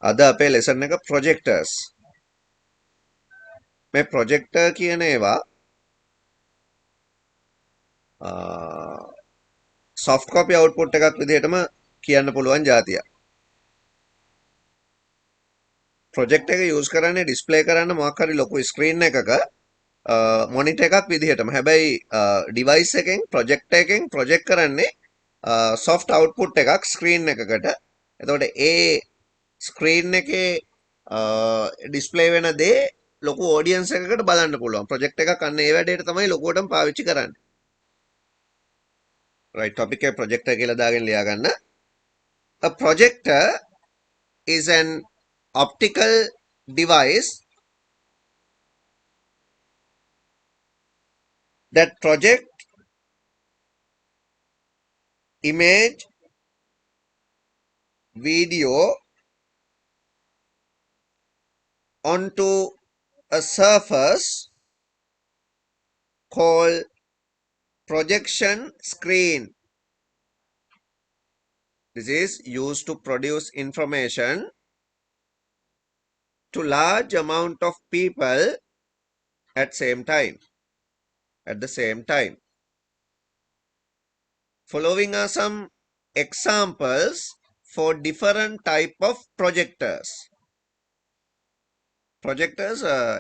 අද අපේ ලෙසන් එක ප්‍රොජෙක්ටර්ස්. මේ ප්‍රොජෙක්ටර් කියන ඒවා soft copy output එකක් විදිහටම කියන්න පුළුවන් જાතියක්. ප්‍රොජෙක්ටර් එක යූස් කරන්නේ ඩිස්ප්ලේ කරන්න මොකක් හරි ලොකු ස්ක්‍රීන් එකක මොනිටර් එකක් විදිහටම. හැබැයි ඩිවයිස් එකෙන් ප්‍රොජෙක්ටර් එකෙන් ප්‍රොජෙක්ට් කරන්නේ soft output එකක් ස්ක්‍රීන් එකකට. එතකොට ඒ ස්ක්‍රීන් එකේ ඩිස්ප්ලේ වෙන දේ ලොකු ඔඩියන්ස් එකකට බලන්න පුළුවන්. ප්‍රොජෙක්ට් එකක් අන්න ඒ වැඩේට තමයි ලොකුවටම පාවිච්චි කරන්නේ. right topic එක ප්‍රොජෙක්ටර් කියලා දාගෙන ලියා ගන්න. A projector is an optical device that project image, video onto a surface called projection screen. This is used to produce information to large amount of people at the same time. Following are some examples for different type of projectors. Projectors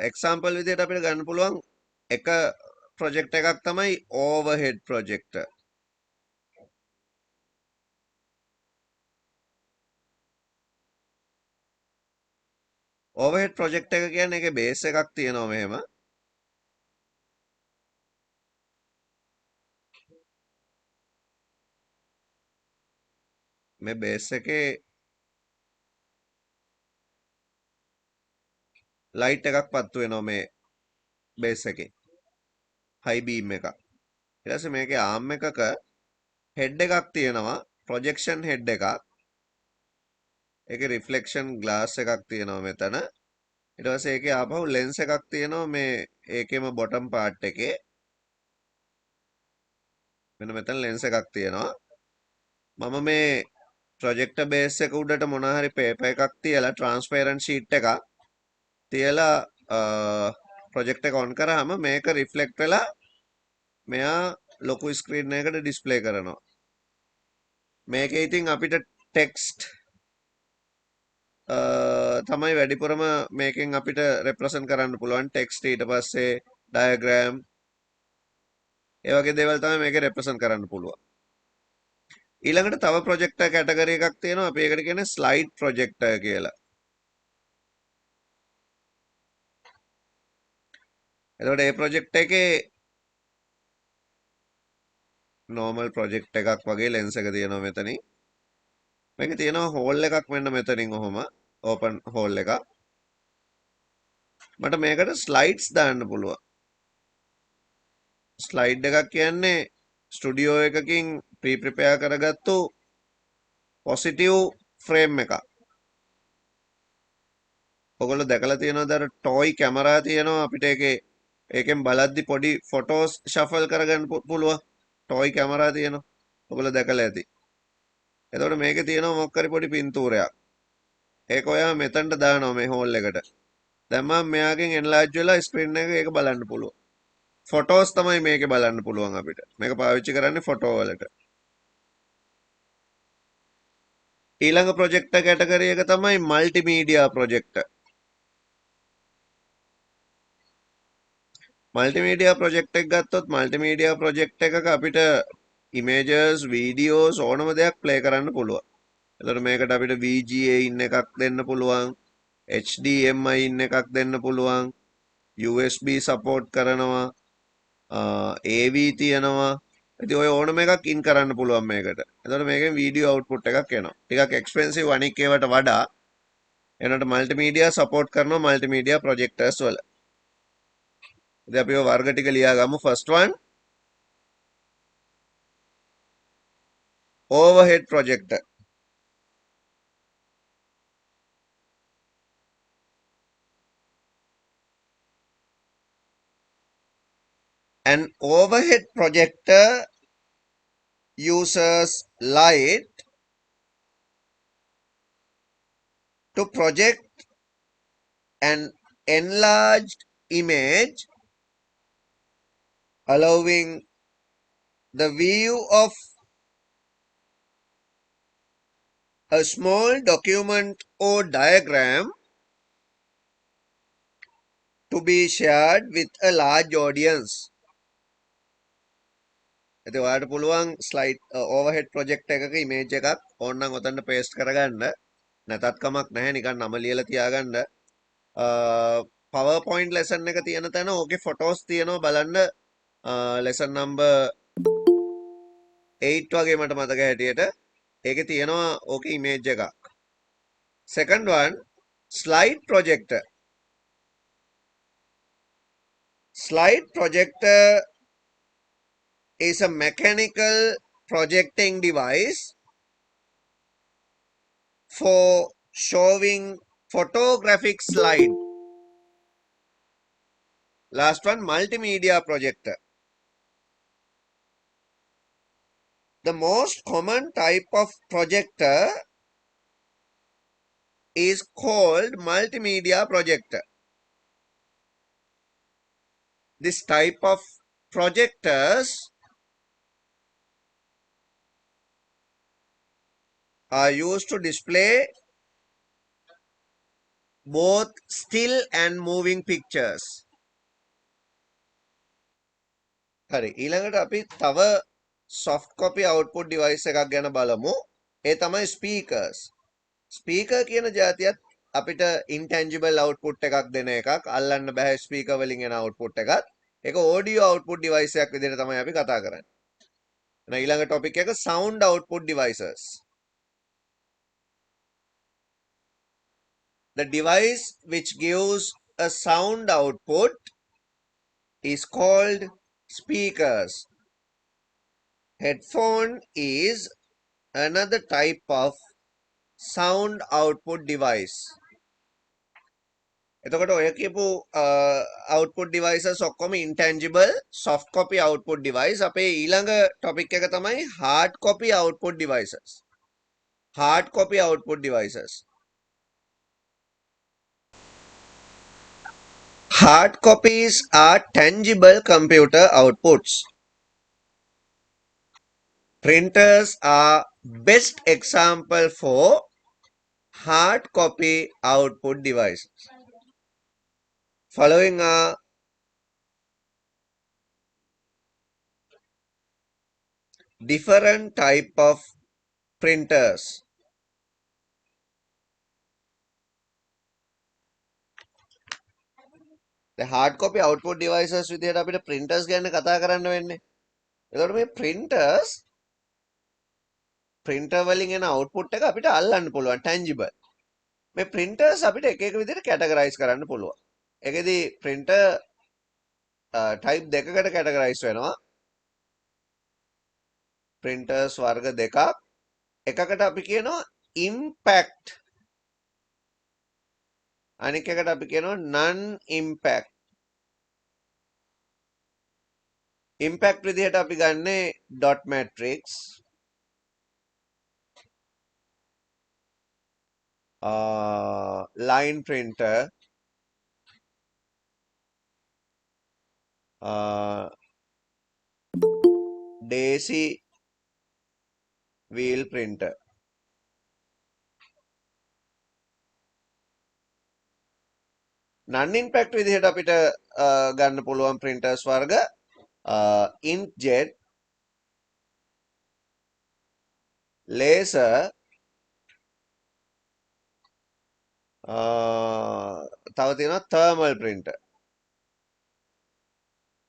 example විදිහට අපිට ගන්න පුළුවන් එක project එකක් තමයි overhead projector. overhead project එක කියන්නේ ඒකේ base එකක් තියෙනවා මෙහෙම. මේ base එකේ light එකක් පත්තු වෙනවා මේ base එකේ. high beam එකක්. ඊට පස්සේ මේකේ arm එකක head එකක් තියෙනවා projection head එකක්. ඒකේ reflection glass එකක් තියෙනවා මෙතන. ඊට පස්සේ ඒකේ ආපහු lens එකක් තියෙනවා මේ ඒකෙම bottom part එකේ. මෙන්න මෙතන lens එකක් තියෙනවා. මම මේ ප්‍රොජෙක්ටර් බේස් එක උඩට මොන හරි පේපර් එකක් තියලා ට්‍රාන්ස්පරන්ට් ෂීට් එකක් තියලා ප්‍රොජෙක්ට් එක ඔන් කරාම මේක රිෆ්ලෙක්ට් වෙලා මෙයා ලොකු ස්ක්‍රීන් එකකට ඩිස්ප්ලේ කරනවා. මේකේ ඉතින් අපිට ටෙක්ස්ට් තමයි වැඩිපුරම මේකෙන් අපිට රෙප්‍රසන්ට් කරන්න පුළුවන්. ටෙක්ස්ට් ඊට පස්සේ ඩයග්‍රෑම් ඒ වගේ දේවල් තමයි මේකේ රෙප්‍රසන්ට් කරන්න පුළුවන්. ඊළඟට තව ප්‍රොජෙක්ටර් කැටගරි එකක් තියෙනවා. අපි ඒකට කියන්නේ ස්ලයිඩ් ප්‍රොජෙක්ටර් කියලා. එතකොට මේ ප්‍රොජෙක්ට් එකේ normal project එකක් වගේ lens එක තියෙනවා මෙතනින්. මේකේ තියෙනවා hole එකක් මෙන්න මෙතනින් ඔහොම open hole එකක්. මට මේකට slides දාන්න පුළුවන්. slide එකක් කියන්නේ ස්ටුඩියෝ එකකින් pre-prepare කරගත්තු positive frame එකක්. ඔයගොල්ලෝ දැකලා තියෙනවද අර toy camera තියෙනවා අපිට ඒකෙන් බලද්දි පොඩි photos shuffle කරගන්න පුළුවන්. toy camera තියෙනවා. ඔයගොල්ලෝ දැකලා ඇති. එතකොට මේකේ තියෙනවා මොකක් හරි පොඩි පින්තූරයක්. ඒක ඔයා මෙතනට දානවා මේ හෝල් එකට. දැන් මම මෙයාගෙන් එන්ලාර්ජ් වෙලා ස්ක්‍රීන් එක ඒක බලන්න පුළුවන්. ෆොටෝස් තමයි මේකේ බලන්න පුළුවන් අපිට. මේක පාවිච්චි කරන්නේ ෆොටෝ වලට. ඊළඟ ප්‍රොජෙක්ටර් කැටගරි එක තමයි මල්ටිමීඩියා ප්‍රොජෙක්ටර්. මල්ටිමීඩියා ප්‍රොජෙක්ට් එක ගත්තොත් මල්ටිමීඩියා ප්‍රොජෙක්ට් එකක අපිට ඉමේජස්, වීඩියෝස් ඕනම දෙයක් ප්ලේ කරන්න පුළුවන්. එතකොට මේකට අපිට VGA ඉන්න එකක් දෙන්න පුළුවන්. HDMI ඉන්න එකක් දෙන්න පුළුවන්. USB සපෝට් කරනවා. AV තියෙනවා. ඉතින් ඔය ඕනම එකක් ඉන් කරන්න පුළුවන් මේකට. එතකොට මේකෙන් වීඩියෝ අවුට්පුට් එකක් එනවා. ටිකක් එක්ස්පෙන්සිව් අනික් ඒවාට වඩා. එනකොට මල්ටිමීඩියා සපෝට් කරනවා මල්ටිමීඩියා ප්‍රොජෙක්ටර්ස් වල. ඉතින් අපි ඔය වර්ග ටික ලියා ගමු. first one overhead projector. An overhead projector uses light to project an enlarged image allowing the view of a small document or diagram to be shared with a large audience. ඉතින් ඔයාලට පුළුවන් ස්ලයිඩ් ඕවර්හෙඩ් ප්‍රොජෙක්ට් එකක image එකක් ඕනනම් ඔතන paste කරගන්න. නැතත් කමක් නැහැ නිකන් නම ලියලා තියාගන්න. PowerPoint lesson එක තියෙන තැන ඕකේ photos තියෙනවා බලන්න. lesson number 8 වගේ මට මතක හැටියට ඒකේ තියෙනවා ඕකේ ඉමේජ් එකක්. Second one, slide projector. Slide projector is a mechanical projecting device for showing photographic slide. Last one, multimedia projector. The most common type of projector is called multimedia projector. This type of projectors are used to display both still and moving pictures. හරි ඊළඟට අපි තව soft copy output device එකක් ගැන බලමු. ඒ තමයි speakers. Speaker කියන જાතියත් අපිට intangible output එකක් දෙන එකක්. අල්ලන්න බෑ speaker වලින් එන output එකත්. ඒක audio output device එකක් විදිහට තමයි අපි කතා කරන්නේ. එහෙනම් ඊළඟ topic එක sound output devices. The device which gives a sound output is called speakers. Headphone is another type of sound output device. එතකොට ඔය කියපු output devices ඔක්කොම intangible soft copy output device. අපේ ඊළඟ topic එක තමයි hard copy output devices. Hard copy output devices. Hard copies are tangible computer outputs. Printers are best example for hard copy output devices. Following are different type of printers. The hard copy output devices විදිහට අපිට printers ගැන කතා කරන්න වෙන්නේ. එතකොට මේ printers printer වලින් එන output එක අපිට අල්ලන්න පුළුවන් tangible. මේ printers අපිට එක එක විදිහට categorize කරන්න පුළුවන්. ඒකෙදි printer type දෙකකට categorize වෙනවා. printers වර්ග දෙකක්. එකකට අපි කියනවා impact. අනික එකට අපි කියනවා non impact. impact විදිහට අපි ගන්නේ dot matrix, line printer, daisy wheel printer. non impact විදිහට අපිට ගන්න පුළුවන් printers වර්ග inkjet, laser, තව තියෙනවා thermal printer.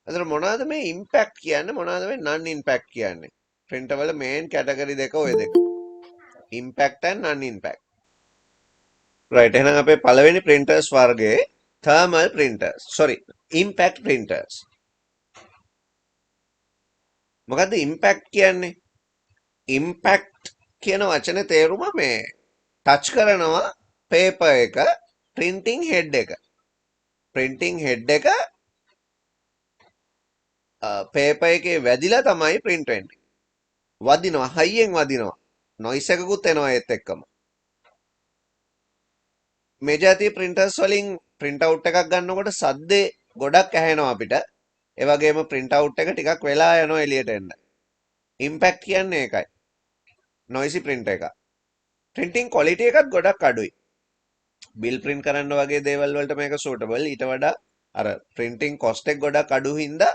එතන මොනවාද මේ impact කියන්නේ මොනවාද මේ non impact කියන්නේ? printer වල main category දෙක ඔය දෙක. impact and non impact. right එහෙනම් අපේ පළවෙනි printers වර්ගයේ thermal printers. sorry, impact printers. මොකද්ද impact කියන්නේ? impact කියන වචනේ තේරුම මේ touch කරනවා paper එක printing head එක. printing head එක paper එකේ වැදිලා තමයි print වෙන්නේ. වදිනවා හයියෙන් වදිනවා. noise එකකුත් එනවා ඒත් එක්කම. මේ જાතිය printers වලින් print out එකක් ගන්නකොට සද්දේ ගොඩක් ඇහෙනවා අපිට. ඒ වගේම print out එක ටිකක් වෙලා යනවා එළියට එන්න. impact කියන්නේ ඒකයි. noisy print එක. printing quality එකත් ගොඩක් අඩුයි. bill print කරන්න වගේ දේවල් වලට මේක suitable. ඊට වඩා අර printing cost එක ගොඩක් අඩු හින්දා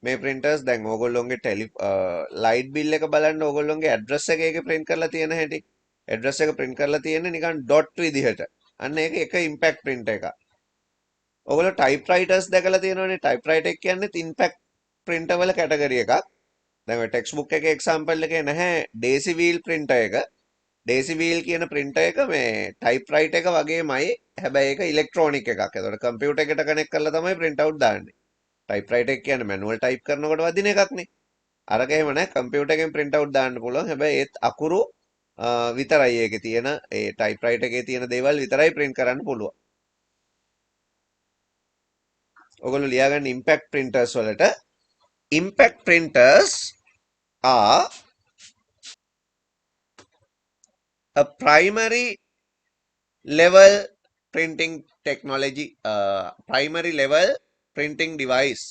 මේ printers දැන් ඕගොල්ලොන්ගේ light bill එක බලන්න ඕගොල්ලොන්ගේ address එක ඒකේ print කරලා තියෙන හැටි. address එක print කරලා තියෙන්නේ නිකන් dot විදිහට. අන්න ඒක එක impact print එකක්. ඔයගොල්ලෝ typewriters දැකලා තියෙනවනේ. typewriter එක කියන්නේ impact printer වල category එකක්. දැන් ඔය textbook එකේ example එකේ නැහැ daisy wheel printer එක. daisy wheel කියන printer එක මේ typewriter එක වගේමයි. හැබැයි ඒක electronic එකක්. ඒතකොට computer එකට connect කරලා තමයි print out දාන්නේ. typewriter එක කියන්නේ manual type කරනකොට වදින එකක්නේ. අරක එහෙම නැහැ. computer එකෙන් print out දාන්න පුළුවන්. හැබැයි ඒත් අකුරු විතරයි ඒකේ තියෙන ඒ typewriter එකේ තියෙන දේවල් විතරයි print කරන්න පුළුවන්. ඔයගොල්ලෝ ලියාගන්න impact printers වලට impact printers are a primary level printing technology, primary level printing device.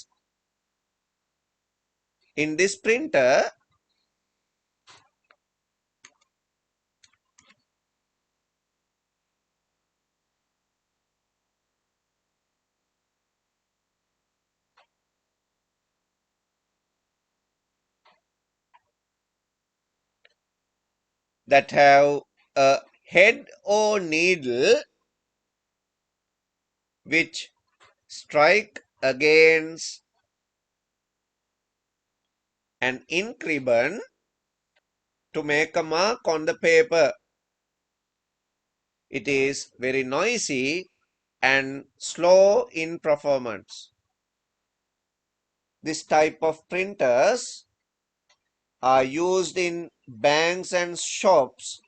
In this printer, that have a head or needle which strike against an ink ribbon to make a mark on the paper. It is very noisy and slow in performance. This type of printers are used in banks and shops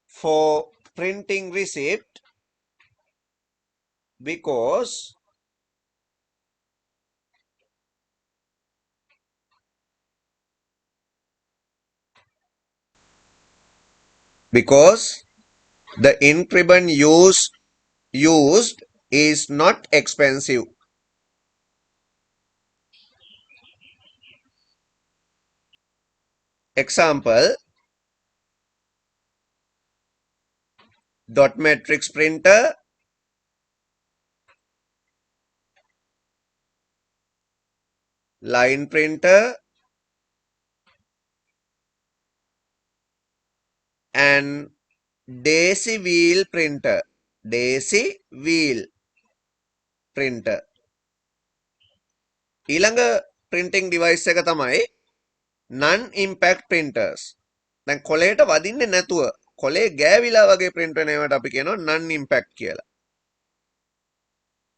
for printing receipt because the ink ribbon used is not expensive. Example, dot matrix printer, line printer, and daisy wheel printer. daisy wheel printer. ඊළඟ printing device එක තමයි non impact printers. දැන් කොලේට වදින්නේ නැතුව කොලේ ගෑවිලා වගේ print වෙන ඒවාට අපි කියනවා non impact කියලා.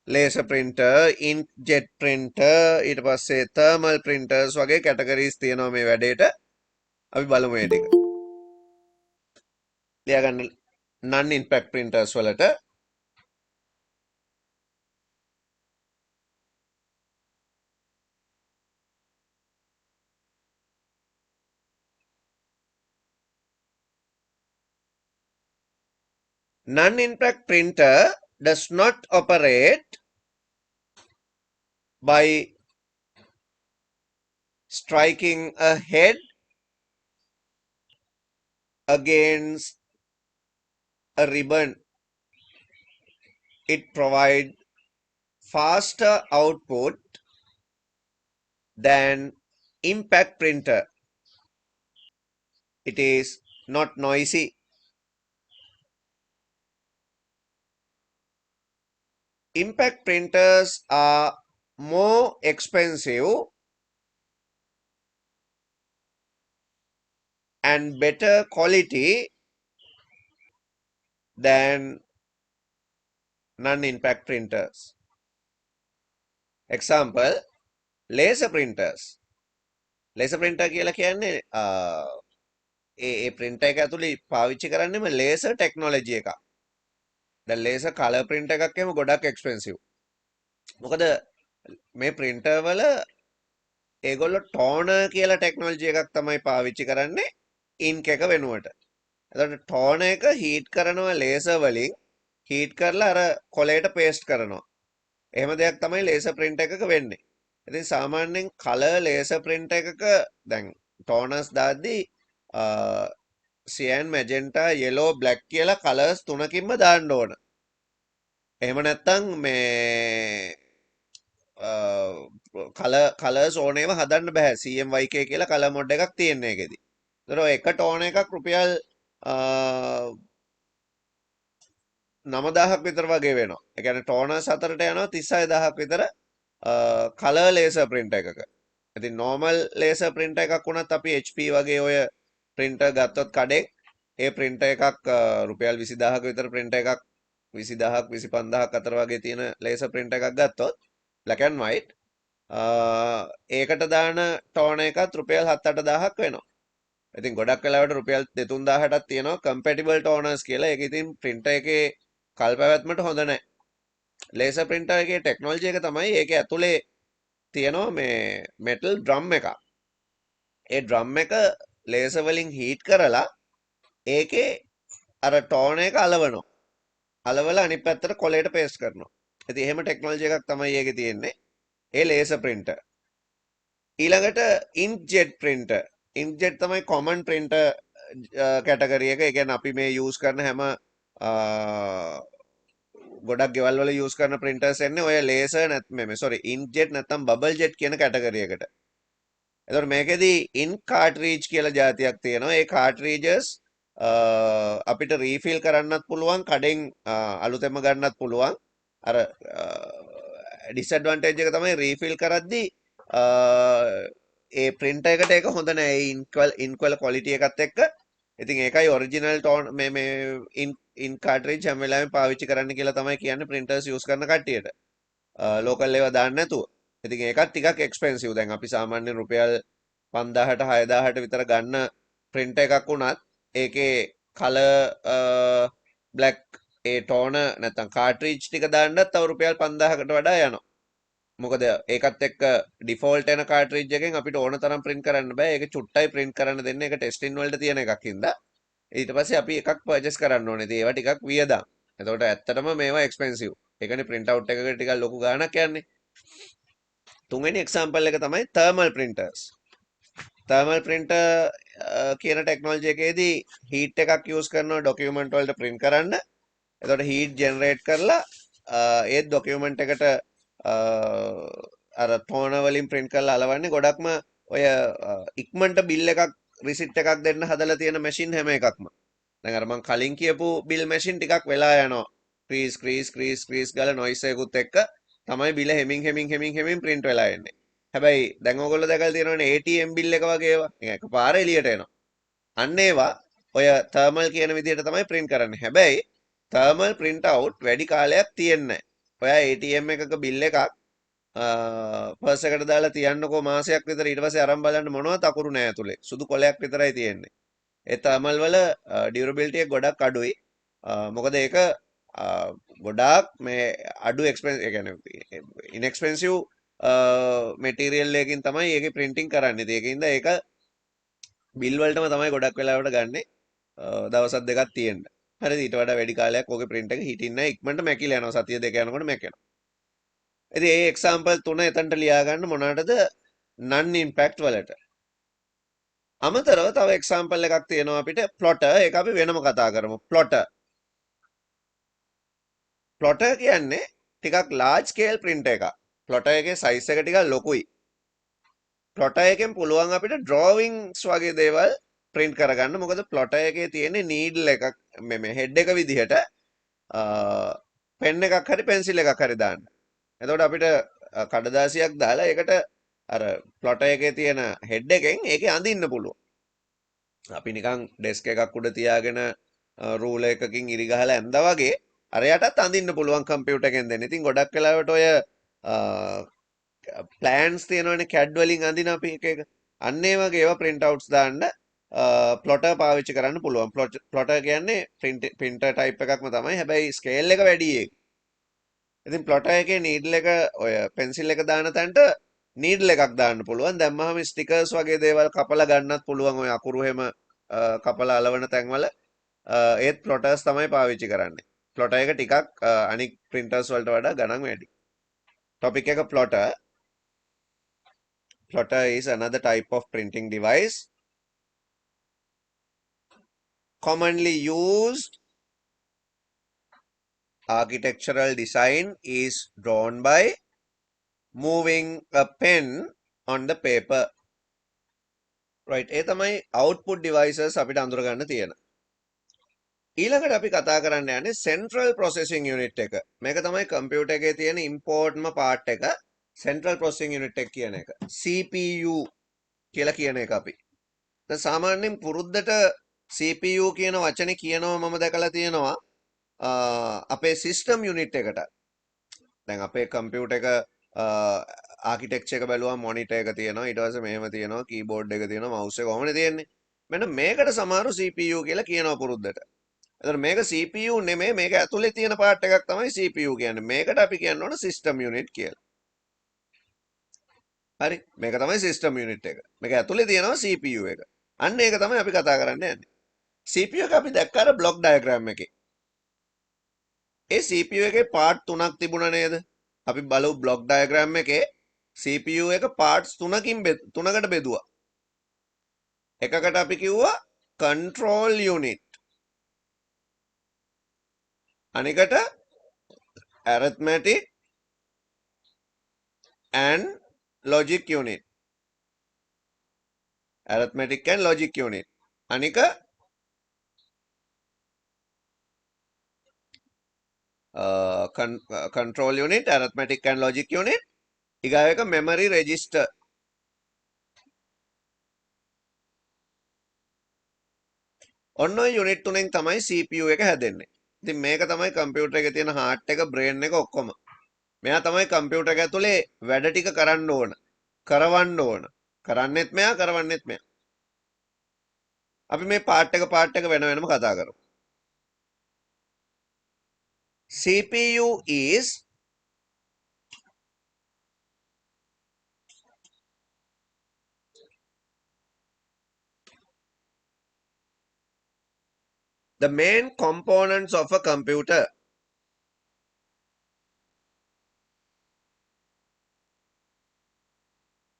laser printer, inkjet printer, ඊට පස්සේ thermal printers වගේ categories තියෙනවා මේ වැඩේට. අපි බලමු මේ ටික. ලියාගන්න non impact printers වලට non-impact printer does not operate by striking a head against a ribbon. It provides faster output than impact printer. It is not noisy. Impact printers are more expensive and better quality than non-impact printers. Example, laser printers. laser printer කියලා කියන්නේ ඒ printer එක ඇතුලේ පාවිච්චි කරන්නේම laser technology එකක්. දැන් laser color print එකක් එහෙම ගොඩක් expensive. මොකද මේ printer වල ඒගොල්ලෝ toner කියලා technology එකක් තමයි පාවිච්චි කරන්නේ ink එක වෙනුවට. එතකොට ටෝන එක හීට් කරනවා ලේසර් වලින් හීට් කරලා අර කොලේට පේස්ට් කරනවා. එහෙම දෙයක් තමයි ලේසර් print එකක වෙන්නේ. ඉතින් සාමාන්‍යයෙන් කලර් ලේසර් print එකක දැන් ටෝනර්ස් දාද්දී සියන් මැජෙන්ටා යෙලෝ බ්ලැක් කියලා කලර්ස් තුනකින්ම දාන්න ඕන. එහෙම නැත්නම් මේ කලර්ස් ඕනේම හදන්න බෑ. CMYK කියලා කලර් මොඩ් එකක් තියෙන එකෙදි. ඒතර එක ටෝන එකක් රුපියල් 9000ක් විතර වගේ වෙනවා. ඒ කියන්නේ ටෝනර්ස් හතරට යනවා 36000ක් විතර කලර් ලේසර් print එකක. ඉතින් normal laser printer එකක් වුණත් අපි HP වගේ ඔය printer ගත්තොත් කඩෙන් ඒ printer එකක් රුපියල් 20000ක විතර printer එකක් 20000ක් 25000ක් අතර වගේ තියෙන laser printer එකක් ගත්තොත් black and white ඒකට දාන ටෝන එකත් රුපියල් 7-8000ක් වෙනවා. ඉතින් ගොඩක් වෙලාවට රුපියල් 2-3000ටත් තියෙනවා compatible toners කියලා. ඒක ඉතින් printer එකේ කල් පැවැත්මට හොඳ නැහැ. laser printer එකේ technology එක තමයි ඒකේ ඇතුලේ තියෙනවා මේ metal drum එකක්. ඒ ඩ්‍රම් එක ලේසර් වලින් හීට් කරලා ඒකේ අර ටෝන එක අලවනවා. අලවලා අනිත් පැත්තට කොලේට පේස්ට් කරනවා. ඉතින් එහෙම ටෙක්නොලොජි එකක් තමයි ඒකේ තියෙන්නේ. ඒ ලේසර් printer. ඊළඟට inkjet printer. inkjet තමයි common printer කැටගරි එක. ඒ කියන්නේ අපි මේ යූස් කරන හැම ගොඩක් ගෙවල් වල යූස් කරන printers එන්නේ ඔය ලේසර් නැත්නම් sorry inkjet නැත්නම් bubble jet කියන කැටගරි එකට. එතකොට මේකෙදි ඉන්ක් කාට්‍රිජ් කියලා જાතියක් තියෙනවා. ඒ කාට්‍රිජස් අපිට රීෆිල් කරන්නත් පුළුවන්, කඩෙන් අලුතෙන්ම ගන්නත් පුළුවන්. අර ඩිස්ඇඩ්වාන්ටේජ් එක තමයි රීෆිල් කරද්දී ඒ printer එකට ඒක හොඳ නෑ. ඒ ඉන්ක් වල quality එකත් එක්ක. ඉතින් ඒකයි ඔරිජිනල් ටෝන් මේ ඉන්ක් කාට්‍රිජ් හැම වෙලාවෙම පාවිච්චි කරන්න කියලා තමයි කියන්නේ printers use කරන කට්ටියට. ලෝකල් ඒවා දාන්න නැතුව. ඉතින් ඒකත් ටිකක් එක්ස්පෙන්සිව්. දැන් අපි සාමාන්‍ය රුපියල් 5000ට 6000ට විතර ගන්න printer එකක් වුණත් ඒකේ කලර් බ්ලැක් ඒ ටෝන නැත්නම් කාට්‍රිජ් ටික දාන්නත් තව රුපියල් 5000කට වඩා යනවා. මොකද ඒකත් එක්ක ඩිෆෝල්ට් එන කාට්‍රිජ් එකෙන් අපිට ඕන තරම් print කරන්න බෑ. ඒක චුට්ටයි print කරන්න දෙන්නේ. ඒක ටෙස්ටින් වලට තියෙන එකක් හින්දා. ඊට පස්සේ අපි එකක් පර්චේස් කරන්න ඕනේ. ඉතින් ඒවා ටිකක් වියදම්. එතකොට ඇත්තටම මේවා එක්ස්පෙන්සිව්. ඒකනේ print out එකකට ටිකක් ලොකු ගාණක් යන්නේ. තුන්වෙනි එක්සැම්පල් එක තමයි thermal printers. thermal printer කියන ටෙක්නොලොජි එකේදී heat එකක් use කරනවා document වලට print කරන්න. එතකොට heat generate කරලා ඒ document එකට අර tone වලින් print කරලා අලවන්නේ. ගොඩක්ම ඔය ඉක්මනට bill එකක් receipt එකක් දෙන්න හදලා තියෙන machine හැම එකක්ම. දැන් අර මම කලින් කියපු bill machine ටිකක් වෙලා යනවා. crease ගාලා noise එකකුත් එක්ක තමයි බිල හෙමින් print වෙලා එන්නේ. හැබැයි දැන් ඕගොල්ලෝ දැකලා තියෙනවනේ ATM bill එක වගේ ඒවා. නිකන් එකපාර එළියට එනවා. අන්න ඒවා ඔය thermal කියන විදිහට තමයි print කරන්නේ. හැබැයි thermal print out වැඩි කාලයක් තියෙන්නේ නැහැ. ඔයා ATM එකක bill එකක් පර්ස් එකට දාලා තියන්නකෝ මාසයක් විතර ඊට පස්සේ අරන් බලන්න මොනවත් අකුරු නැහැ ඇතුලේ. සුදු කොලයක් විතරයි තියෙන්නේ. ඒ thermal වල durability එක ගොඩක් අඩුයි. මොකද ඒක ගොඩාක් මේ අඩු ඉන්එක්ස්පෙන්සිව් මෙටීරියල් එකකින් තමයි ඒකේ printing කරන්නේ. ඒකින්ද ඒක බිල් වලටම තමයි ගොඩක් වෙලාවට ගන්නෙ. දවසක් දෙකක් තියෙන්න. හරිද? ඊට වඩා වැඩි කාලයක් ඕකේ print එක හිටින්නේ නැහැ. ඉක්මනට මැකිලා යනවා. සතිය දෙක යනකොට මැකෙනවා. ඉතින් මේ එක්සැම්පල් තුන එතනට ලියා ගන්න මොනකටද? non impact වලට. අමතරව තව එක්සැම්පල් එකක් තියෙනවා අපිට plotter. ඒක අපි වෙනම කතා කරමු. plotter කියන්නේ ටිකක් large scale printer එකක්. plotter එකේ size එක ටිකක් ලොකුයි. plotter එකෙන් පුළුවන් අපිට drawings වගේ දේවල් print කරගන්න. මොකද plotter එකේ තියෙන්නේ needle එකක් මේ head එක විදිහට pen එකක් හරි pencil එකක් හරි දාන්න. එතකොට අපිට කඩදාසියක් දාලා ඒකට අර plotter එකේ තියෙන head එකෙන් ඒකේ අඳින්න පුළුවන්. අපි නිකන් desk එකක් උඩ තියාගෙන ruler එකකින් ඉරි ගහලා ඇඳා වගේ අර යටත් අඳින්න පුළුවන් කම්පියුටර් එකෙන් දෙන්න. ඉතින් ගොඩක් වෙලාවට ඔය ප්ලෑන්ස් තියෙනවනේ CAD වලින් අඳින අපි එක එක. අන්න ඒ වගේ ඒවා print outs දාන්න plotter පාවිච්චි කරන්න පුළුවන්. plotter කියන්නේ printer type එකක්ම තමයි. හැබැයි scale එක වැඩි ඒක. ඉතින් plotter එකේ needle එක ඔය pencil එක දාන තැනට needle එකක් දාන්න පුළුවන්. දැම්මහම stickers වගේ දේවල් කපලා ගන්නත් පුළුවන්. ඔය අකුරු හැම කපලා අලවන තැන්වල ඒත් ප්ලොටර්ස් තමයි පාවිච්චි කරන්නේ. ප්ලොටර් එක ටිකක් අනික් printers වලට වඩා ගණන් වැඩි. topic එක plotter. Plotter is another type of printing device commonly used. Architectural design is drawn by moving a pen on the paper. Right. ඒ තමයි output devices අපිට අඳුර ගන්න තියෙන. ඊළඟට අපි කතා කරන්න යන්නේ central processing unit එක. මේක තමයි computer එකේ තියෙන importantම part එක. central processing unit එක කියන එක. CPU කියලා කියන එක අපි. දැන් සාමාන්‍යයෙන් පුරුද්දට CPU කියන වචනේ කියනවා මම දැකලා තියෙනවා අපේ system unit එකට. දැන් අපේ කම්පියුටර් එක ආකිටෙක්චර් එක බැලුවම මොනිටර් එක තියෙනවා ඊට පස්සේ මෙහෙම තියෙනවා කීබෝඩ් එක තියෙනවා මවුස් එක කොහොමද තියෙන්නේ මෙන්න මේකට සමහරු CPU කියලා කියනවා පුරුද්දට. එතකොට මේක CPU නෙමෙයි මේක ඇතුලේ තියෙන පාර්ට් එකක් තමයි CPU කියන්නේ. මේකට අපි කියන්න ඕන system unit කියලා. හරි මේක තමයි system unit එක. මේක ඇතුලේ තියෙනවා CPU එක. අන්න ඒක තමයි අපි කතා කරන්න යන්නේ. CPU එක අපි දැක්ක අර block diagram එකේ. ඒ CPU එකේ පාර්ට් තුනක් තිබුණා නේද? අපි බලමු block diagram එකේ CPU එක parts තුනකට බෙදුවා. එකකට අපි කිව්වා control unit. අනිකට arithmetic and logic unit. Arithmetic and logic unit. අනික control unit, arithmetic and logic unit. ඊගාව එක memory register. ඔන්න ඔය යුනිට් තුනෙන් තමයි CPU එක හැදෙන්නේ. ඉතින් මේක තමයි කම්පියුටර් එකේ තියෙන heart එක, brain එක ඔක්කොම. මෙයා තමයි කම්පියුටර් එක ඇතුලේ වැඩ ටික කරන්න ඕන. කරවන්න ඕන. කරන්නෙත් මෙයා, කරවන්නෙත් මෙයා. අපි මේ පාර්ට් එක වෙන වෙනම කතා කරමු. CPU is the main components of a computer.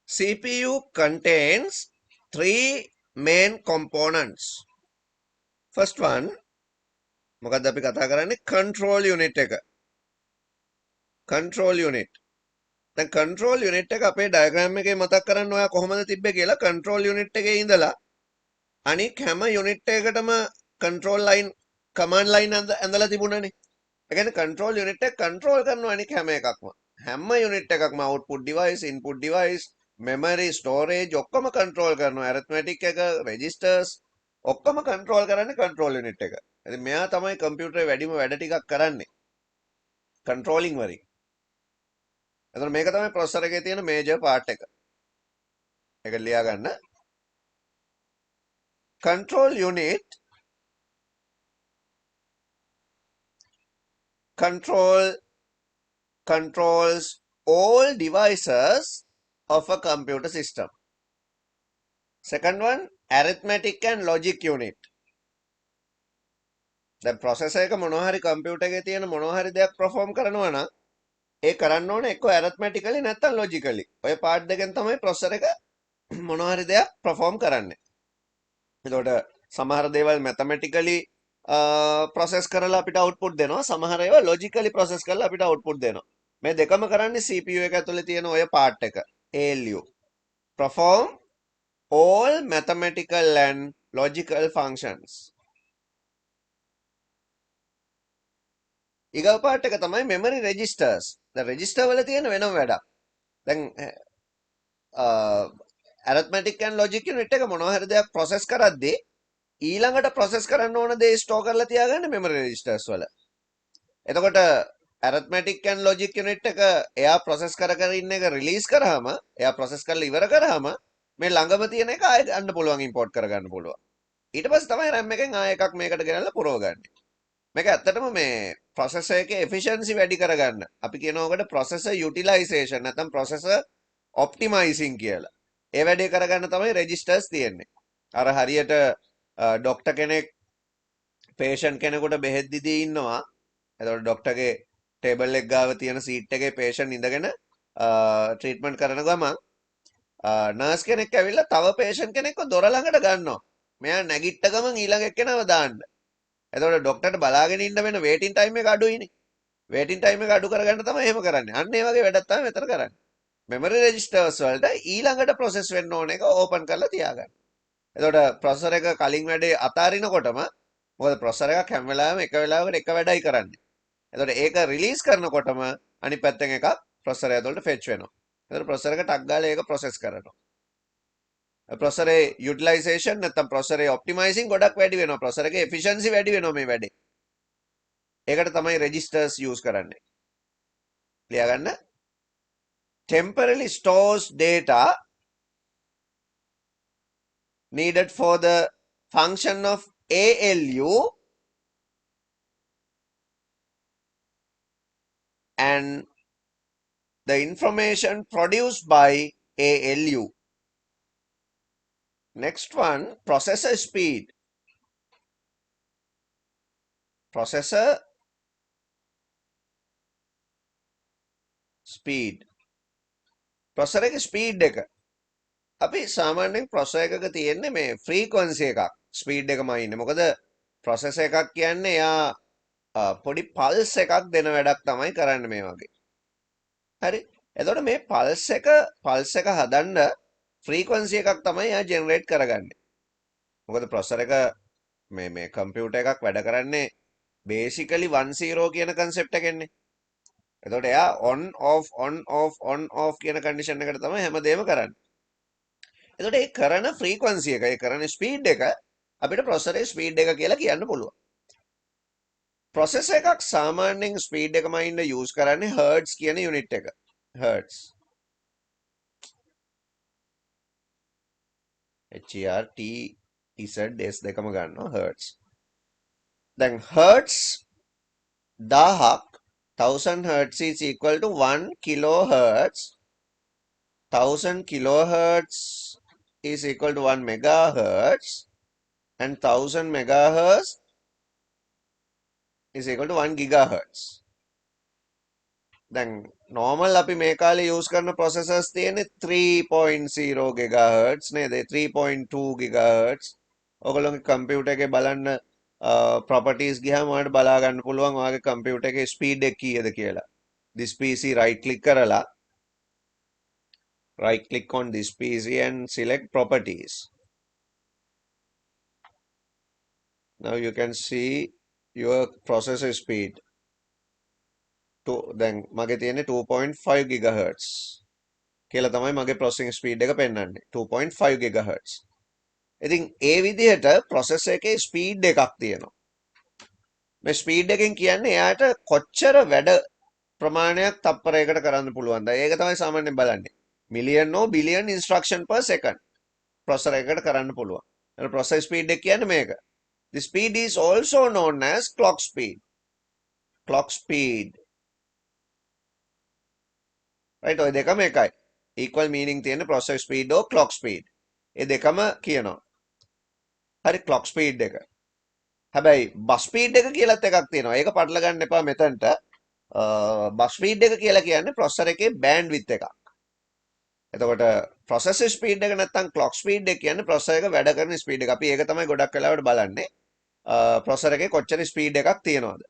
CPU contains three main components. First one, මොකක්ද අපි කතා කරන්නේ control unit එක. control unit. දැන් control unit එක අපේ diagram එකේ මතක් කරන්න ඔයා කොහොමද තිබ්බේ කියලා control unit එකේ ඉඳලා අනික හැම unit එකකටම control line command line ඇඳලා තිබුණානේ. ඒ කියන්නේ control unit එක control කරනවා අනික හැම එකක්ම. හැම unit එකක්ම output device, input device, memory, storage ඔක්කොම control කරනවා. arithmetic එක, registers ඔක්කොම control කරන්නේ control unit එක. ඉතින් මෙයා තමයි කම්පියුටරේ වැඩිම වැඩ ටිකක් කරන්නේ. controlling වලින්. එතකොට මේක තමයි processor එකේ තියෙන major part එක. ඒක ලියා ගන්න. control unit controls all devices of a computer system. Second one, arithmetic and logic unit. දැන් processor එක මොනවා හරි computer එකේ තියෙන මොනවා හරි දෙයක් perform කරනවා නම් ඒ කරන්න ඕනේ එක්ක arithmetically නැත්නම් logically. ඔය part දෙකෙන් තමයි processor එක මොනවා හරි දෙයක් perform කරන්නේ. එතකොට සමහර දේවල් mathematically process කරලා අපිට output දෙනවා. සමහර ඒවා logically process කරලා අපිට output දෙනවා. මේ දෙකම කරන්නේ CPU එක ඇතුලේ තියෙන ඔය part එක. ALU. Perform all mathematical and logical functions. ඊගව part එක තමයි memory registers. දැන් register වල තියෙන වෙනම වැඩක්. දැන් arithmetic and logic unit එක මොනවා හරි දෙයක් process කරද්දී ඊළඟට process කරන්න ඕන දේ store කරලා තියාගන්න memory registers වල. එතකොට arithmetic and logic unit එක එයා process කර ඉන්න එක release කරාම එයා process කරලා ඉවර කරාම මේ ළඟම තියෙන එක ආයෙ ගන්න පුළුවන් import කරගන්න පුළුවන්. ඊට පස්සේ තමයි RAM එකෙන් ආයෙ එකක් මේකට ගෙනල්ලා පුරවගන්නේ. මේක ඇත්තටම මේ processor එකේ efficiency වැඩි කරගන්න. අපි කියනවාකට processor utilization නැත්නම් processor optimizing කියලා. ඒ වැඩේ කරගන්න තමයි registers තියෙන්නේ. අර හරියට ડોක්ටර් කෙනෙක් patient කෙනෙකුට බෙහෙත් දීදී ඉන්නවා. එතකොට ડોක්ටර්ගේ ටේබල් එක ගාව තියෙන සීට් එකේ patient ඉඳගෙන ට්‍රීට්මන්ට් කරන ගමන් නර්ස් කෙනෙක් ඇවිල්ලා තව patient කෙනෙක්ව දොර ළඟට ගන්නවා. මෙයා නැගිට්ට ගමන් ඊළඟ එක්කෙනාව දාන්න. එතකොට ડોක්ටර්ට බලාගෙන ඉන්න වෙන waiting time එක අඩුයිනේ. waiting time එක අඩු කරගන්න තමයි එහෙම කරන්නේ. අන්න ඒ වගේ වැඩක් තමයි මෙතන කරන්නේ. memory registers වලට ඊළඟට process වෙන්න ඕන එක open කරලා තියාගන්න. එතකොට processor එක කලින් වැඩේ අතාරිනකොටම මොකද processor එකක් හැම වෙලාවෙම එක වෙලාවකට එක වැඩයි කරන්නේ. එතකොට ඒක රිලීස් කරනකොටම අනිත් පැත්තෙන් එකක් processor ඇතුළට fetch වෙනවා. එතකොට processor එක ටක් ගාලා ඒක process කරනවා. processor utilization නැත්නම් processor optimizing ගොඩක් වැඩි වෙනවා. processor එකේ efficiency වැඩි වෙනවා මේ වැඩේ. ඒකට තමයි registers use කරන්නේ. ලියාගන්න. temporarily stores data needed for the function of ALU and the information produced by ALU. Next one, processor speed. Processor speed. processor එකේ speed එක. අපි සාමාන්‍යයෙන් processor එකක තියෙන්නේ මේ frequency එකක් speed එකමයි ඉන්නේ. මොකද processor එකක් කියන්නේ එයා පොඩි pulse එකක් දෙන වැඩක් තමයි කරන්නේ මේ වගේ. හරි. එතකොට මේ pulse එක හදන්න frequency එකක් තමයි එයා generate කරගන්නේ. මොකද processor එක මේ computer එකක් වැඩ කරන්නේ basically 10 කියන concept එකෙන්නේ. එතකොට එයා on off කියන condition එකට තමයි හැමදේම කරන්නේ. එතකොට ඒ කරන frequency එක, ඒ කරන speed එක අපිට processor එකේ speed එක කියලා කියන්න පුළුවන්. processor එකක් සාමාන්‍යයෙන් speed එකමයි ඉන්න use කරන්නේ hertz කියන unit එක. hertz. HERTZ දෙකම ගන්නවා hertz. දැන් hertz 1000ක් 1000 hertz is equal to 1 kilohertz. 1000 kilohertz is equal to 1 megahertz and 1000 megahertz is equal to 1 gigahertz. දැන් normal අපි මේ කාලේ use කරන processors තියෙන්නේ 3.0 gigahertz නේද? 3.2 gigahertz. ඔයගොල්ලෝගේ computer එකේ බලන්න properties ගියාම ඔයාලට බලා ගන්න පුළුවන් ඔයාගේ computer එකේ speed එක කීයද කියලා. This PC right click කරලා right click on this PC and select properties. Now you can see your processor speed. දැන් මගේ තියෙන්නේ 2.5 GHz කියලා තමයි මගේ processing speed එක පෙන්වන්නේ 2.5 GHz. ඉතින් ඒ විදිහට processor එකේ speed එකක් තියෙනවා. මේ speed එකෙන් කියන්නේ එයාට කොච්චර වැඩ ප්‍රමාණයක් තප්පරයකට කරන්න පුළුවන්ද? ඒක තමයි සාමාන්‍යයෙන් බලන්නේ. million or billion instruction per second processor එකකට කරන්න පුළුවන්. ඒක processor speed එක කියන්නේ මේක. The speed is also known as clock speed. Clock speed. right ඔය දෙකම එකයි. equal meaning තියෙන processor speed or clock speed. ඒ දෙකම කියනවා. හරි clock speed එක. හැබැයි bus speed එක කියලාත් එකක් තියෙනවා. ඒක පටල ගන්න එපා මෙතනට. bus speed එක කියලා කියන්නේ processor එකේ bandwidth එකක්. එතකොට processor speed එක නැත්නම් clock speed එක කියන්නේ processor එක වැඩ කරන speed එක. අපි ඒක තමයි ගොඩක් වෙලාවට බලන්නේ. processor එකේ කොච්චර speed එකක් තියෙනවද?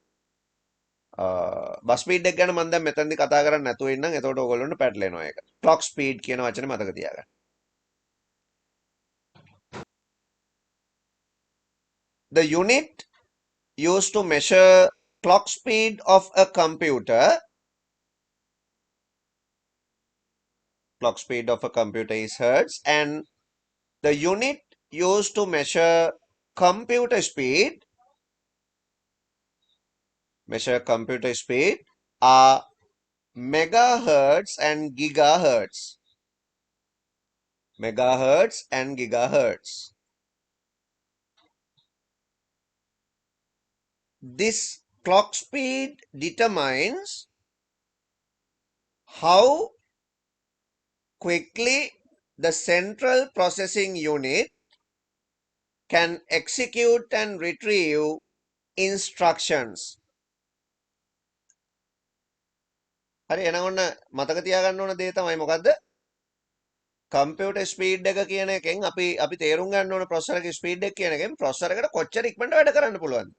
bus speed එක ගැන මම දැන් මෙතනදි කතා කරන්නේ නැතුව ඉන්නම්. එතකොට ඔයගොල්ලොන්ට පැටලෙනවා ඒක. clock speed කියන වචනේ මතක තියාගන්න. The unit used to measure clock speed of a computer is hertz, and the unit used to measure computer speed are megahertz and gigahertz. This clock speed determines how quickly the central processing unit can execute and retrieve instructions. හරි එහෙනම් ඔන්න මතක තියාගන්න ඕන දේ තමයි මොකද්ද? Computer speed එක කියන එකෙන් අපි තේරුම් ගන්න ඕන ප්‍රොසෙසර් එකේ ස්පීඩ් එක කියන එකෙන් ප්‍රොසෙසර් එකට කොච්චර ඉක්මනට වැඩ කරන්න පුළුවන්ද?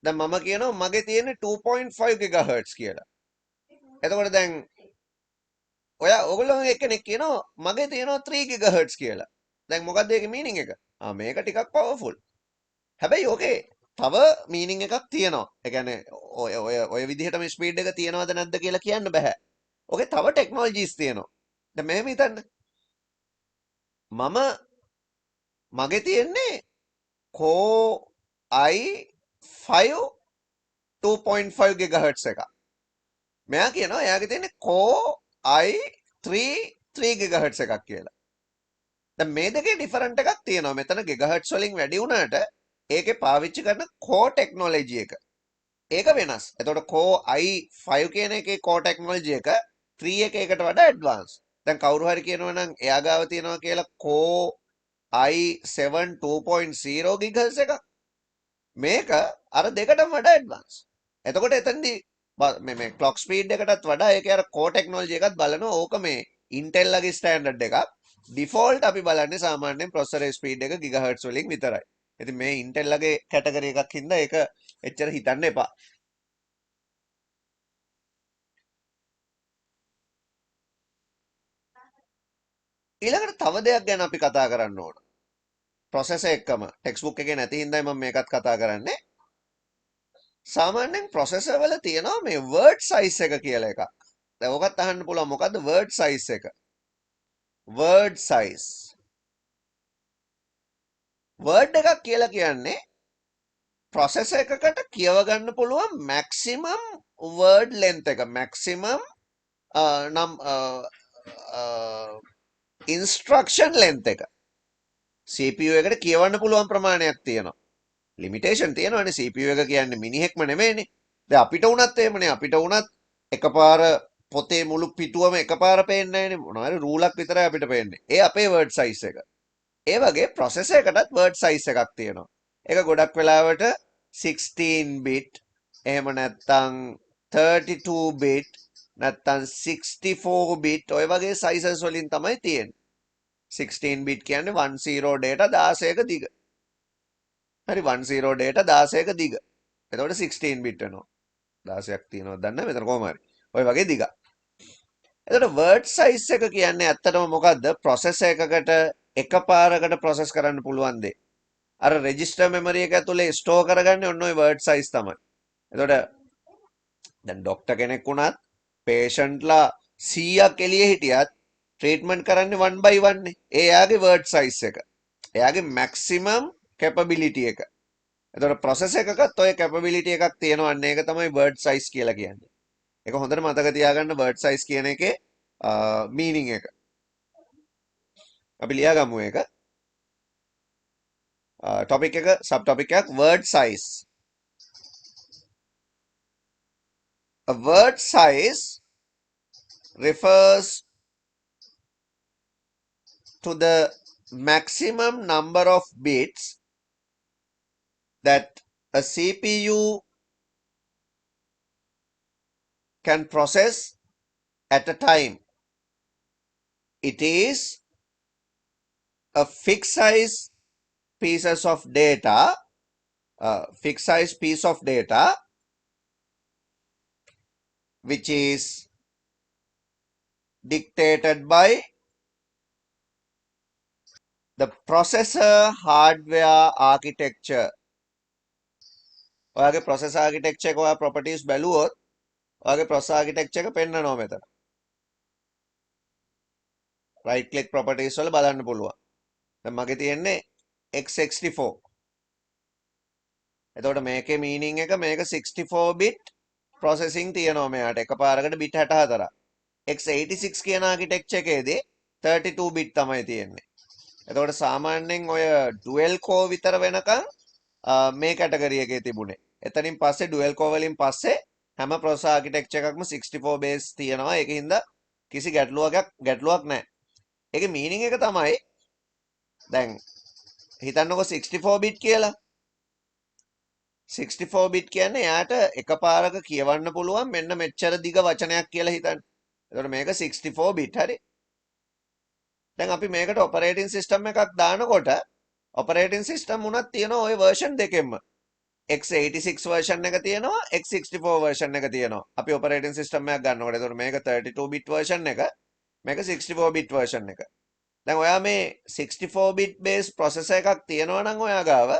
දැන් මම කියනවා මගේ තියෙන්නේ 2.5 GHz කියලා. එතකොට දැන් ඔයගොල්ලෝ එක්කෙනෙක් කියනවා මගේ තියෙනවා 3 GHz කියලා. දැන් මොකක්ද ඒකේ මීනින් එක? මේක ටිකක් පවර්ෆුල්. හැබැයි ඕකේ තව මීනින් එකක් තියෙනවා. ඒ කියන්නේ ඔය විදිහටම ස්පීඩ් එක තියනවද නැද්ද කියලා කියන්න බෑ. ඕකේ තව ටෙක්නොලොජිස් තියෙනවා. දැන් මෙහෙම හිතන්න. මගේ තියෙන්නේ Core i5 2.5 GHz එකක්. මෙයා කියනවා එයාගේ තියෙන්නේ Core i3 3 GHz එකක් කියලා. දැන් මේ දෙකේ ඩිෆරන්ට් එකක් තියෙනවා. මෙතන GHz වලින් වැඩි වුණාට ඒකේ පාවිච්චි කරන core technology එක. ඒක වෙනස්. එතකොට Core i5 කියන එකේ core technology එක 3 එකකට වඩා advanced. දැන් කවුරු හරි කියනවා නම් එයා ගාව තියෙනවා කියලා Core i7 2.0 GHz එකක්. මේක අර දෙකටම වඩා advanced. එතකොට එතනදී මේ clock speed එකටත් වඩා ඒකේ අර core technology එකත් බලනවා. ඕක මේ Intel ලගේ standard එකක්. default අපි බලන්නේ සාමාන්‍යයෙන් processor speed එක GHz වලින් විතරයි. ඉතින් මේ Intel ලගේ කැටගරි එකක් හින්දා ඒක එච්චර හිතන්න එපා. ඊළඟට තව දෙයක් ගැන අපි කතා කරන්න ඕන. processor එක්කම textbook එකේ නැති හින්දායි මම මේකත් කතා කරන්නේ. සාමාන්‍යයෙන් processor වල තියෙනවා මේ word size එක කියලා එකක්. දැන් ඔකත් අහන්න පුළුවන් මොකද්ද word size එක? word size. word එකක් කියලා කියන්නේ processor එකකට කියව ගන්න පුළුවන් maximum word length එක. maximum instruction length එක. CPU එකට කියවන්න පුළුවන් ප්‍රමාණයක් තියෙනවා. limitation තියෙනවානේ. CPU එක කියන්නේ මිනිහෙක්ම නෙමෙයිනේ. දැන් අපිට උනත් එහෙමනේ. අපිට උනත් එකපාර පොතේ මුළු පිටුවම එකපාර පේන්නේ නැහැනේ. මොනවාරි රූලක් විතරයි අපිට පේන්නේ. ඒ අපේ word size එක. ඒ වගේ processor එකටත් word size එකක් තියෙනවා. ඒක ගොඩක් වෙලාවට 16 bit එහෙම නැත්නම් 32 bit නැත්නම් 64 bit ඔය වගේ sizes වලින් තමයි තියෙන්නේ. 16 bit කියන්නේ 10 data 16ක දිග. හරි 10 data 16ක දිග. එතකොට 16 bit වෙනවා. 16ක් තියෙනවද දන්නේ නැහැ මෙතන කොහොම හරි. ඔය වගේ දිගක්. එතකොට word size එක කියන්නේ ඇත්තටම මොකද්ද? processor එකකට එකපාරකට process කරන්න පුළුවන් දේ. අර register memory එක ඇතුලේ store කරගන්නේ ඔන්න ඔය word size තමයි. එතකොට දැන් ડોක්ටර් කෙනෙක් වුණත් patient ලා 100ක් එළියේ හිටියත් treatment කරන්නේ 1 by 1 නේ. ඒ එයාගේ word size එක. එයාගේ maximum capability එක. එතකොට process එකකත් ඔය capability එකක් තියෙනවා. අන්න ඒක තමයි word size කියලා කියන්නේ. ඒක හොඳට මතක තියාගන්න word size කියන එකේ meaning එක. අපි ලියාගමු ඒක. topic එක sub topic එකක් word size. A word size refers to the maximum number of bits that a CPU can process at a time. It is a fixed size pieces of data, fixed size piece of data which is dictated by the processor hardware architecture. ඔයාගේ processor architecture එක ඔයා properties බැලුවොත් ඔයාගේ processor architecture එක පෙන්නනවා මෙතන. right click properties වල බලන්න පුළුවන්. දැන් මගේ තියෙන්නේ x64. එතකොට මේකේ meaning එක මේක 64 bit processing තියෙනවා මෙයාට එකපාරකට bit 64ක්. x86 කියන architecture එකේදී 32 bit තමයි තියෙන්නේ. එතකොට සාමාන්‍යයෙන් ඔය dual core විතර වෙනකන් මේ කැටගරි එකේ තිබුණේ. එතනින් පස්සේ dual core වලින් පස්සේ හැම processor architecture එකක්ම 64 base තියෙනවා. ඒකින්ද කිසි ගැටලුවක් නැහැ. ඒකේ meaning එක තමයි දැන් හිතන්නකො 64 bit කියලා. 64 බිට් කියන්නේ එයාට එකපාරක කියවන්න පුළුවන් මෙන්න මෙච්චර දිග වචනයක් කියලා හිතන්න. එතකොට මේක 64 බිට් හරි. දැන් අපි මේකට ඔපරේටින් සිස්ටම් එකක් දානකොට ඔපරේටින් සිස්ටම් උනත් තියෙනවා ওই version දෙකෙන්ම. x86 version එක තියෙනවා x64 version එක තියෙනවා. අපි operating system එකක් ගන්නකොට එතකොට මේක 32 bit version එක මේක 64 bit version එක. දැන් ඔයා මේ 64 bit base processor එකක් තියෙනවා නම් ඔයා ගාව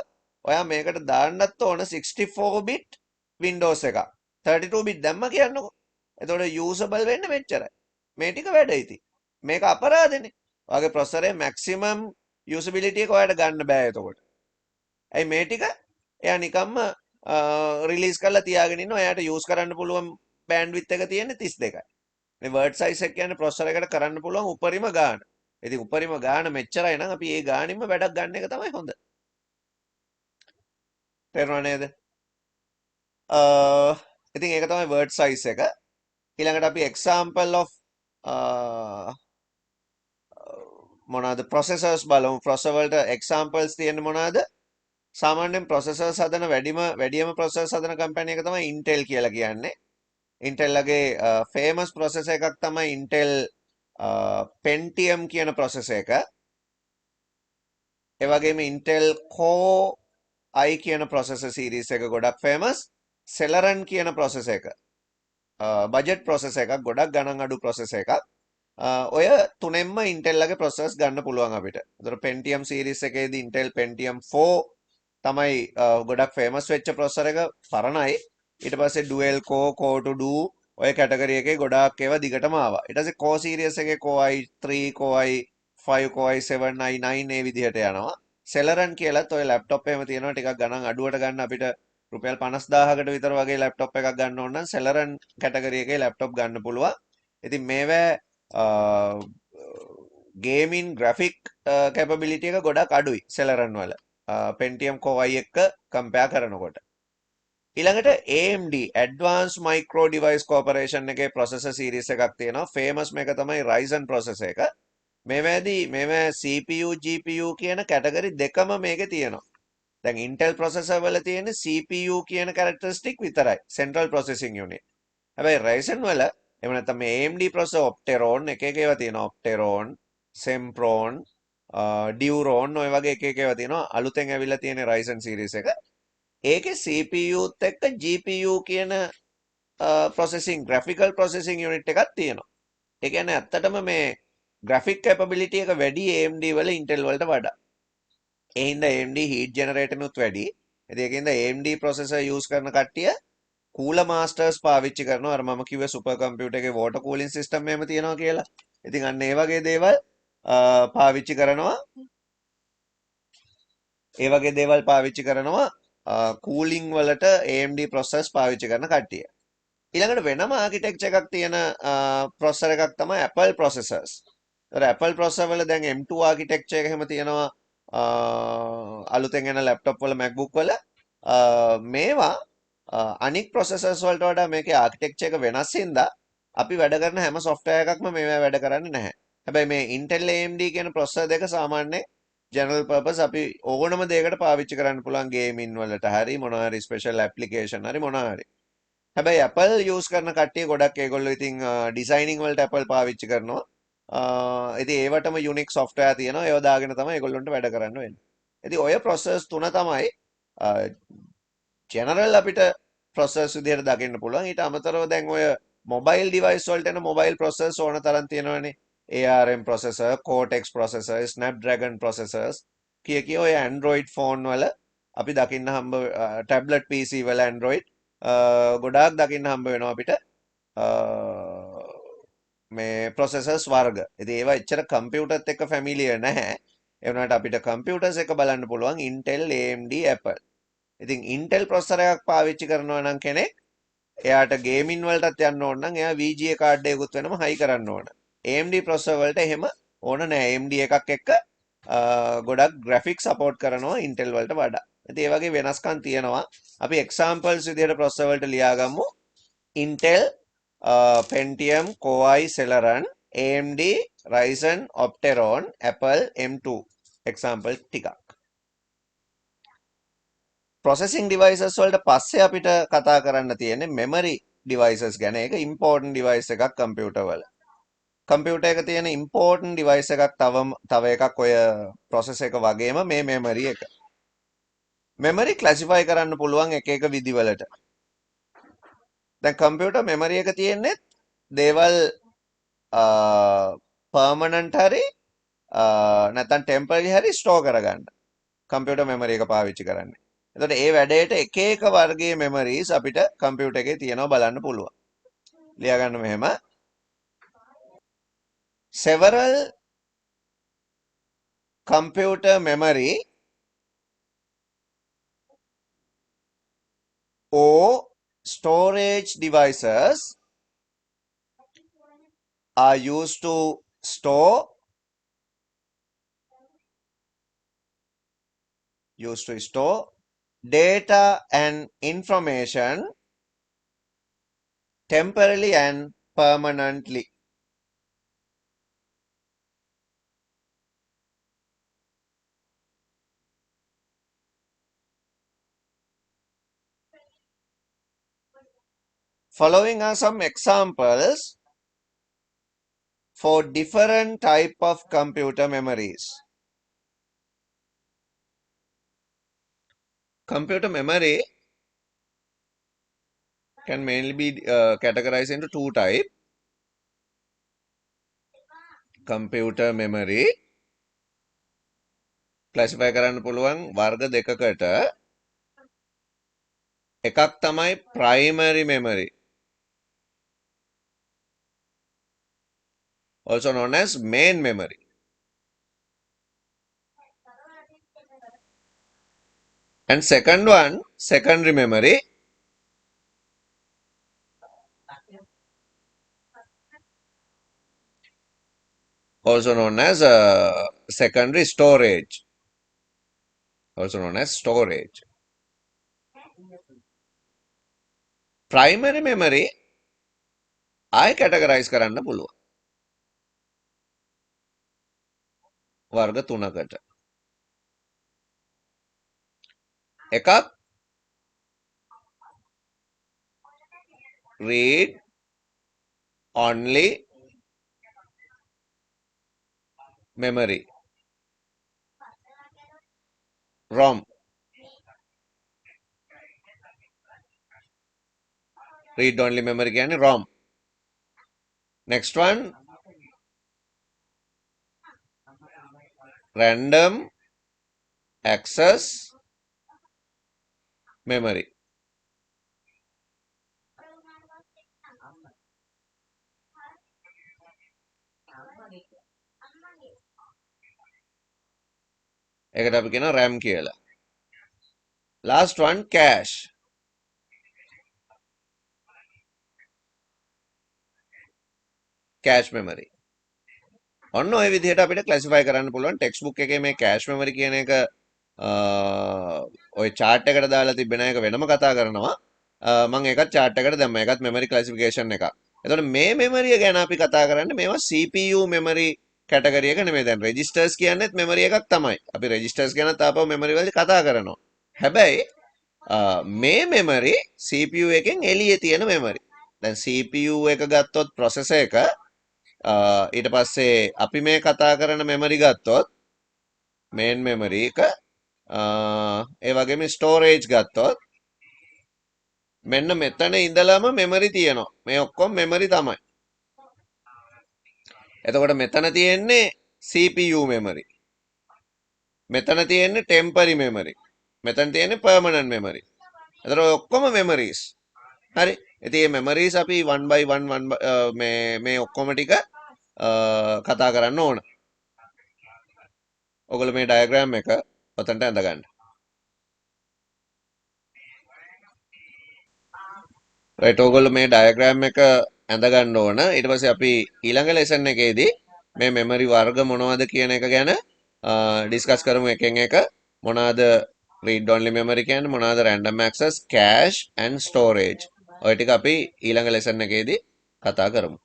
ඔයා මේකට දාන්නත් ඕන 64 bit Windows එකක්. 32 bit දැම්ම කියන්නකො. එතකොට usable වෙන්නේ මෙච්චරයි. මේ ටික වැඩ ඉතින්. මේක අපරාධනේ. ඔයාගේ processor එකේ maximum usability එක ඔයාලට ගන්න බෑ එතකොට. ඇයි මේ ටික එයා නිකම්ම රිලීස් කරලා තියාගෙන ඉන්නවා. එයාට යූස් කරන්න පුළුවන් බෑන්ඩ්විඩ්ත් එක තියෙන්නේ 32යි. මේ වර්ඩ් සයිස් එක කියන්නේ ප්‍රොසෙසර් එකට කරන්න පුළුවන් උපරිම ගාන. ඉතින් උපරිම ගාන මෙච්චරයි නම් අපි ඒ ගානින්ම වැඩක් ගන්න එක තමයි හොඳ. තේරුණා නේද? ඉතින් ඒක තමයි වර්ඩ් සයිස් එක. ඊළඟට අපි example of මොනවාද processors බලමු. processor වලට examples තියෙන්නේ මොනවාද? සාමාන්‍යයෙන් processors හදන වැඩිම processors හදන කම්පැනි එක තමයි Intel කියලා කියන්නේ. Intel ලගේ famous processor එකක් තමයි Intel Pentium කියන processor එක. ඒ වගේම Intel Core i කියන processor series එක ගොඩක් famous. Celeron කියන processor එක. budget processor එකක් ගොඩක් ගණන් අඩු processor එකක්. ඔය තුනෙන්ම Intel ලගේ processors ගන්න පුළුවන් අපිට. ඒතර Pentium series එකේදී Intel Pentium 4 තමයි ගොඩක් famous වෙච්ච processor එක පරණයි. ඊට පස්සේ dual core core to do ඔය කැටගරි එකේ ගොඩාක් ඒවා දිගටම ආවා. ඊට පස්සේ core series එකේ core i3 core i5 core i7 i9 ඒ විදිහට යනවා. Celeron කියලත් ඔය laptop එකේම තියෙනවා ටිකක් ගණන් අඩුවට ගන්න අපිට රුපියල් 50000කට විතර වගේ laptop එකක් ගන්න ඕන නම් Celeron කැටගරි එකේ laptop ගන්න පුළුවන්. ඉතින් මේවා ගේමින් graphic capability එක ගොඩක් අඩුයි Celeron වල. Pentium Core i එක්ක compare කරනකොට. ඊළඟට AMD Advanced Micro Device Corporation එකේ processor series එකක් තියෙනවා. famous මේක තමයි Ryzen processor එක. මේවා CPU GPU කියන කැටගරි දෙකම මේකේ තියෙනවා. දැන් Intel processor වල තියෙන CPU කියන characteristic විතරයි. Central Processing Unit. හැබැයි Ryzen වල එහෙම නැත්නම් මේ AMD processor Opteron එක එක ඒවා තියෙනවා. Opteron, Sempron, Duron ඔය වගේ එක එක ඒවා තියෙනවා. අලුතෙන් ඇවිල්ලා තියෙන Ryzen series එක. ඒකේ CPUත් එක්ක GPU කියන processing graphical processing unit එකක් තියෙනවා. ඒ කියන්නේ ඇත්තටම මේ graphic capability එක වැඩි AMD වල Intel වලට වඩා. ඒ හින්දා AMD heat generator නුත් වැඩි. ඉතින් ඒකින්ද AMD processor use කරන කට්ටිය Cooler Masters පාවිච්චි කරනවා. අර මම කිව්වේ super computer එකේ water cooling system එහෙම තියෙනවා කියලා. ඉතින් අන්න ඒ වගේ දේවල් පාවිච්චි කරනවා. ඒ වගේ දේවල් පාවිච්චි කරනවා කූලිං වලට AMD processors පාවිච්චි කරන කට්ටිය. ඊළඟට වෙනම ආකිටෙක්චර් එකක් තියෙන processor එකක් තමයි Apple processors. ඒතර Apple processor වල දැන් M2 ආකිටෙක්චර් එක එහෙම තියෙනවා අලුතෙන් එන laptop වල MacBook වල මේවා අනික් processors වලට වඩා මේකේ ආකිටෙක්චර් එක වෙනස් හින්දා අපි වැඩ කරන හැම software එකක්ම මේවා වැඩ කරන්නේ නැහැ. හැබැයි මේ Intel AMD කියන processor දෙක සාමාන්‍යයෙන් general purpose අපි ඕනම දෙයකට පාවිච්චි කරන්න පුළුවන් ගේමින් වලට හරි මොනවා හරි special application හරි මොනවා හරි. හැබැයි Apple use කරන කට්ටිය ගොඩක් ඒගොල්ලෝ ඉතින් designing වලට Apple පාවිච්චි කරනවා. ඉතින් ඒවටම unique software තියෙනවා. ඒව දාගෙන තමයි ඒගොල්ලන්ට වැඩ කරන්න වෙන්නේ. ඉතින් ඔය process තුන තමයි general අපිට process විදිහට දකින්න පුළුවන්. ඊට අමතරව දැන් ඔය mobile device වලට එන mobile processors ඕන තරම් තියෙනවානේ. ARM processor, Cortex processor, Snapdragon processors කිය ඔය Android phone වල අපි දකින්න හම්බ tablet PC වල Android ගොඩාක් දකින්න හම්බ වෙනවා අපිට මේ processors වර්ග. ඉතින් ඒවා එච්චර කම්පියුටර්ත් එක්ක ෆැමිලියර් නැහැ. ඒ වුණාට අපිට කම්පියුටර්ස් එක බලන්න පුළුවන් Intel, AMD, Apple. ඉතින් Intel processor එකක් පාවිච්චි කරනවා නම් කෙනෙක් එයාට ගේමින් වලටත් යන්න ඕන නම් එයා VGA කාඩ් එකකුත් වෙනම හයි කරන්න ඕන. AMD processor වලට එහෙම ඕන නැහැ. AMD එකක් එක්ක ගොඩක් graphics support කරනවා Intel වලට වඩා. ඉතින් ඒ වගේ වෙනස්කම් තියෙනවා. අපි examples විදිහට processor වලට ලියාගමු. Intel Pentium Core i Celeron AMD Ryzen Opteron Apple M2 example ටිකක්. processing devices වලට පස්සේ අපිට කතා කරන්න තියෙන්නේ memory devices ගැන. ඒක important device එකක් computer වල. computer එක තියෙන important device එකක් තව එකක් ඔය process එක වගේම මේ memory එක. memory classify කරන්න පුළුවන් එක එක විදිවලට. දැන් computer memory එක තියෙන්නේ දේවල් permanent හරි නැත්නම් temporary හරි store කරගන්න. computer memory එක පාවිච්චි කරන්නේ. එතකොට ඒ වැඩේට එක එක වර්ගයේ memories අපිට computer එකේ තියෙනවා බලන්න පුළුවන්. ලියා ගන්න මෙහෙම. several computer memory or storage devices are used to store data and information temporarily and permanently. Following are some examples for different type of computer memories. Computer memory can mainly be categorized into two types. Computer memory classify කරන්න පුළුවන් වර්ග දෙකකට. එකක් තමයි primary memory, also known as main memory. And second one, secondary memory, also known as secondary storage, also known as storage. Primary memory ආය categorize කරන්න පුළුවන් වර්ග තුනකට. එකක් read only memory, ROM. read only memory කියන්නේ ROM. Next one, random access memory. ඒකට අපි කියනවා RAM කියලා. Last one, cache. cache memory. ඔන්න ඔය විදිහට අපිට classify කරන්න පුළුවන් textbook එකේ මේ cache memory කියන එක ඔය chart එකට දාලා තිබෙන එක වෙනම කතා කරනවා. මම ඒකත් chart එකට දැම්මා. ඒකත් memory classification එකක්. එතකොට මේ memory ගැන අපි කතා කරන්නේ මේවා CPU memory category එක නෙමෙයි. දැන් registers කියන්නේත් memory එකක් තමයි. අපි registers ගැන තාපව memory වලදී කතා කරනවා. හැබැයි මේ memory CPU එකෙන් එළියේ තියෙන memory. දැන් CPU එක ගත්තොත් processor එක ඊට පස්සේ අපි මේ කතා කරන memory ගත්තොත් main memory එක ඒ වගේම storage ගත්තොත් මෙන්න මෙතන ඉඳලම memory තියෙනවා. මේ ඔක්කොම memory තමයි. එතකොට මෙතන තියෙන්නේ CPU memory. මෙතන තියෙන්නේ temporary memory. මෙතන තියෙන්නේ permanent memory. එතකොට ඔක්කොම memories. හරි. ඉතින් මේ memories අපි one by one මේ ඔක්කොම ටික කතා කරන්න ඕන. ඔයගොල්ලෝ මේ diagram එක ඔතනට ඇඳගන්න. right, ඔයගොල්ලෝ මේ diagram එක ඇඳගන්න ඕන. ඊට පස්සේ අපි ඊළඟ lesson එකේදී මේ memory වර්ග මොනවද කියන එක ගැන discuss කරමු එකෙන් එක. මොනවාද read only memory කියන්නේ, මොනවාද random access, cache and storage. ඔය ටික අපි ඊළඟ lesson එකේදී කතා කරමු.